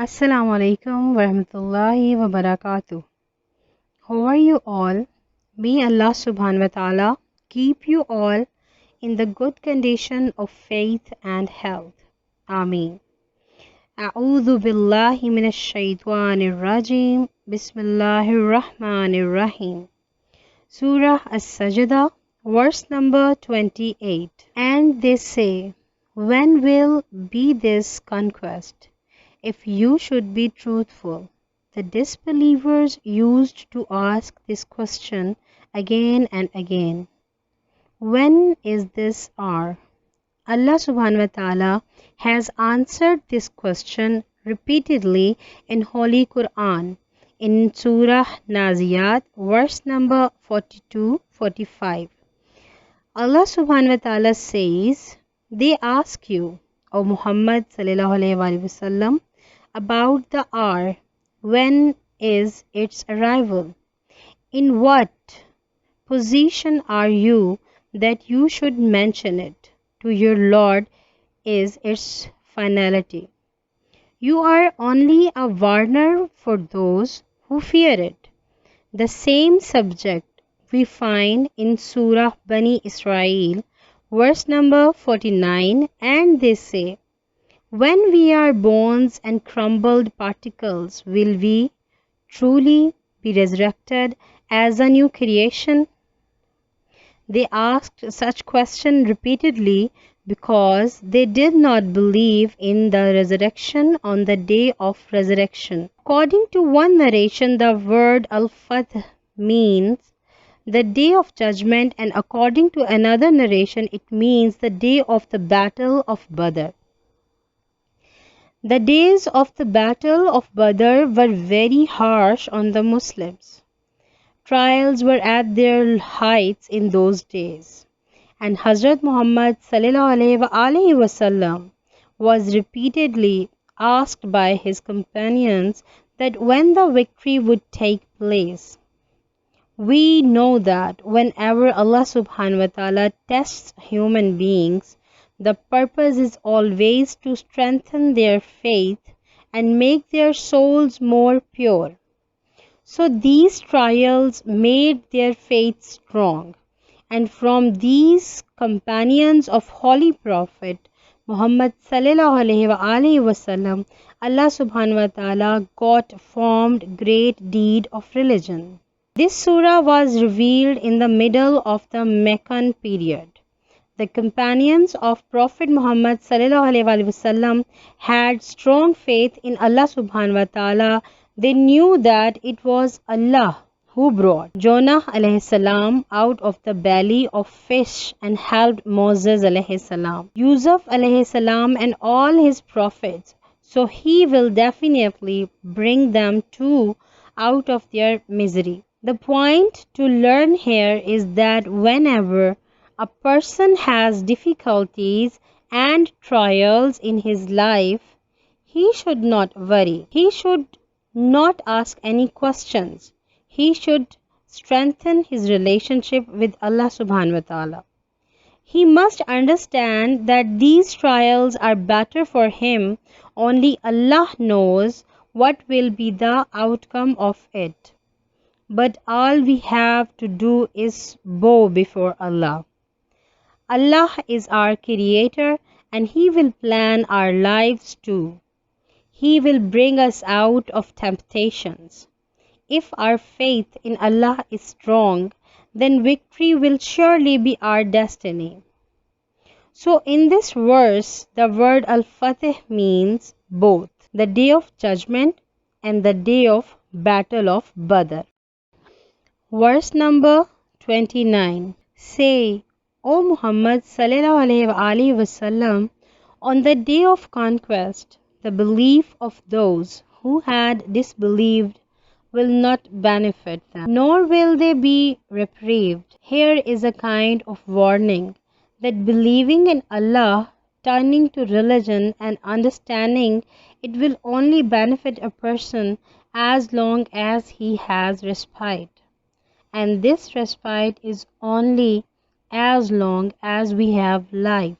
Assalamu alaikum warahmatullahi wabarakatuh. How are you all? May Allah subhanahu wa ta'ala keep you all in the good condition of faith and health. Ameen. A'udhu billahi minash shaitanir rajim. Bismillahir rahmanir rahim. Surah As-Sajdah, verse number 28. And they say, when will be this conquest? If you should be truthful. The disbelievers used to ask this question again and again. When is this hour? Allah subhanahu wa ta'ala has answered this question repeatedly in Holy Quran in Surah Naziyat, verse number 42-45. Allah subhanahu wa ta'ala says, they ask you, O Muhammad sallallahu alaihi wasallam, about the hour, when is its arrival? In what position are you that you should mention it to your Lord is its finality? You are only a warner for those who fear it. The same subject we find in Surah Bani Israel, verse number 49, and they say, when we are bones and crumbled particles, will we truly be resurrected as a new creation? They asked such question repeatedly because they did not believe in the resurrection on the day of resurrection. According to one narration, the word al-Fath means the day of judgment, and according to another narration, it means the day of the battle of Badr. The days of the Battle of Badr were very harsh on the Muslims. Trials were at their heights in those days, and Hazrat Muhammad sallallahu alaihi wasallam was repeatedly asked by his companions that when the victory would take place. We know that whenever Allah subhanahu wa ta'ala tests human beings, the purpose is always to strengthen their faith and make their souls more pure. So these trials made their faith strong, and from these companions of Holy Prophet Muhammad sallallahu alaihi wasallam, Allah subhanahu wa ta'ala got formed great deed of religion. This surah was revealed in the middle of the Meccan period. The companions of Prophet Muhammad sallallahu alaihi wasallam had strong faith in Allah subhanahu wa ta'ala. They knew that it was Allah who brought Jonah alayhi salam out of the belly of fish and helped Moses alayhi salam, Yusuf alayhi salam, and all his prophets. So he will definitely bring them too out of their misery. The point to learn here is that whenever a person has difficulties and trials in his life, he should not worry. He should not ask any questions. He should strengthen his relationship with Allah subhanahu wa ta'ala. He must understand that these trials are better for him. Only Allah knows what will be the outcome of it. But all we have to do is bow before Allah. Allah is our creator, and He will plan our lives too. He will bring us out of temptations. If our faith in Allah is strong, then victory will surely be our destiny. So in this verse, the word Al-Fatih means both the day of judgment and the day of battle of Badr. Verse number 29. Say, O Muhammad sallallahu alaihi wasallam, on the day of conquest, the belief of those who had disbelieved will not benefit them, nor will they be reprieved. Here is a kind of warning that believing in Allah, turning to religion and understanding it will only benefit a person as long as he has respite. And this respite is only as long as we have life.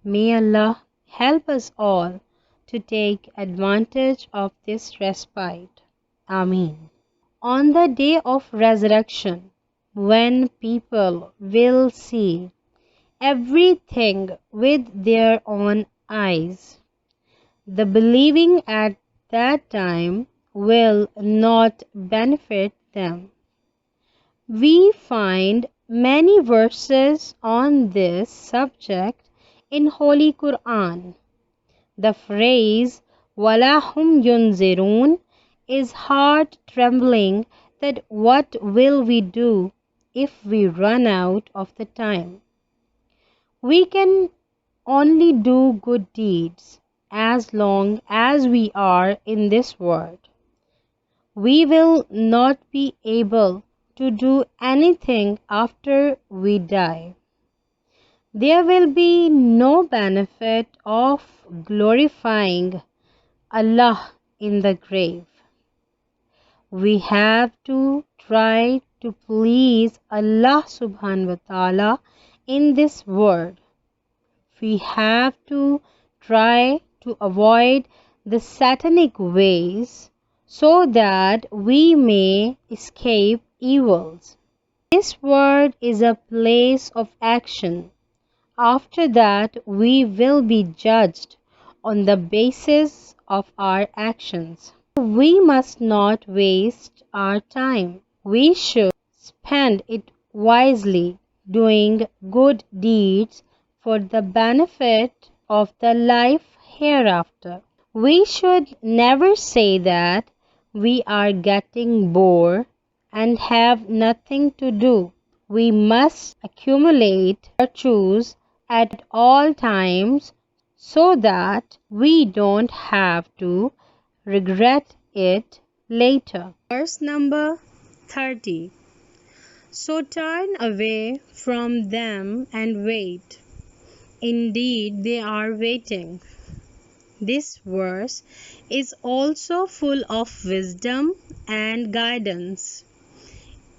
May Allah help us all to take advantage of this respite. Ameen. On the day of resurrection, when people will see everything with their own eyes, the believing at that time will not benefit them. We find many verses on this subject in Holy Quran. The phrase "Wala hum yunzirun" is heart-trembling that what will we do if we run out of the time? We can only do good deeds as long as we are in this world. We will not be able to do anything after we die. There will be no benefit of glorifying Allah in the grave. We have to try to please Allah subhanahu wa ta'ala in this world. We have to try to avoid the satanic ways so that we may escape evils. This world is a place of action. After that, we will be judged on the basis of our actions. We must not waste our time. We should spend it wisely, doing good deeds for the benefit of the life hereafter. We should never say that we are getting bored and have nothing to do. We must accumulate virtues at all times so that we don't have to regret it later. Verse number 30. So turn away from them and wait. Indeed, they are waiting. This verse is also full of wisdom and guidance.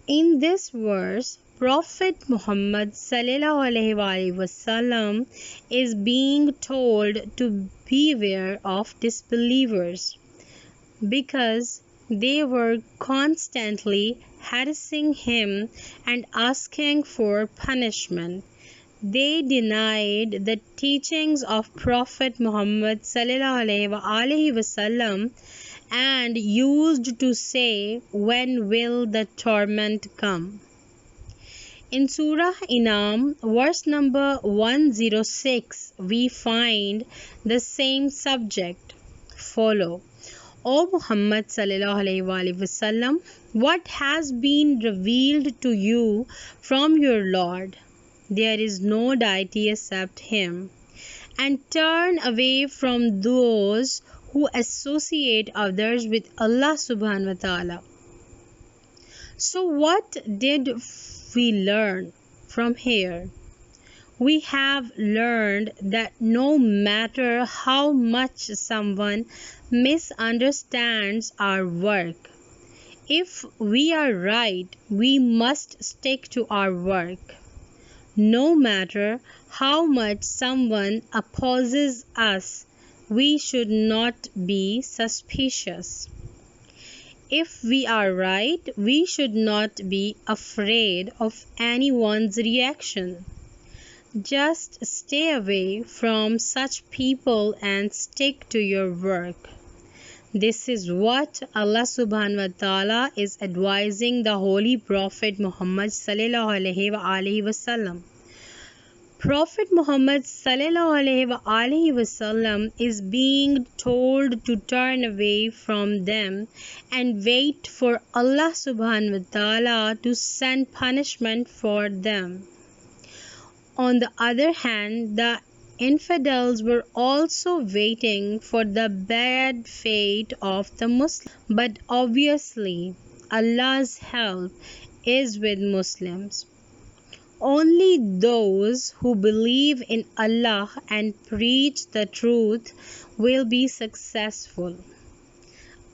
In this verse, Prophet Muhammad ﷺ is being told to beware of disbelievers because they were constantly harassing him and asking for punishment. They denied the teachings of Prophet Muhammad ﷺ and used to say, "When will the torment come?" In Surah Inam, verse number 106, we find the same subject. Follow. O Muhammad ﷺ, what has been revealed to you from your Lord? There is no deity except Him. And turn away from those who associate others with Allah subhanahu wa ta'ala. So what did we learn from here? We have learned that no matter how much someone misunderstands our work, if we are right, we must stick to our work. No matter how much someone opposes us, we should not be suspicious. If we are right, we should not be afraid of anyone's reaction. Just stay away from such people and stick to your work. This is what Allah subhanahu wa ta'ala is advising the Holy Prophet Muhammad sallallahu alaihi wasallam. Prophet Muhammad sallallahu alaihi wasallam is being told to turn away from them and wait for Allah subhanahu wa ta'ala to send punishment for them. On the other hand, the infidels were also waiting for the bad fate of the Muslims. But obviously, Allah's help is with Muslims. Only those who believe in Allah and preach the truth will be successful.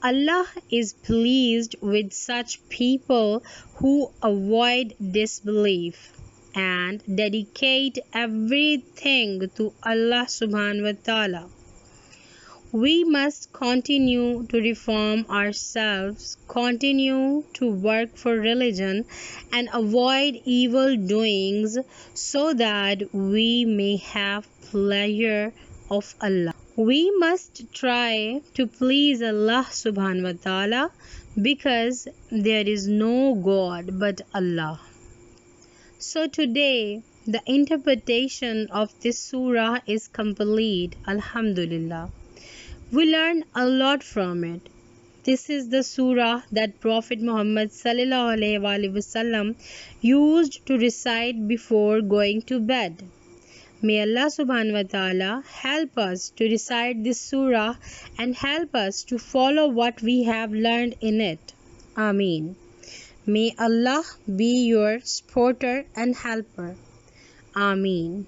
Allah is pleased with such people who avoid disbelief and dedicate everything to Allah subhanahu wa ta'ala. We must continue to reform ourselves, continue to work for religion, and avoid evil doings so that we may have pleasure of Allah. We must try to please Allah subhanahu wa ta'ala because there is no God but Allah. So today, the interpretation of this surah is complete. Alhamdulillah. We learn a lot from it. This is the surah that Prophet Muhammad sallallahu alaihi wasallam used to recite before going to bed. May Allah subhanahu wa ta'ala help us to recite this surah and help us to follow what we have learned in it. Ameen. May Allah be your supporter and helper. Ameen.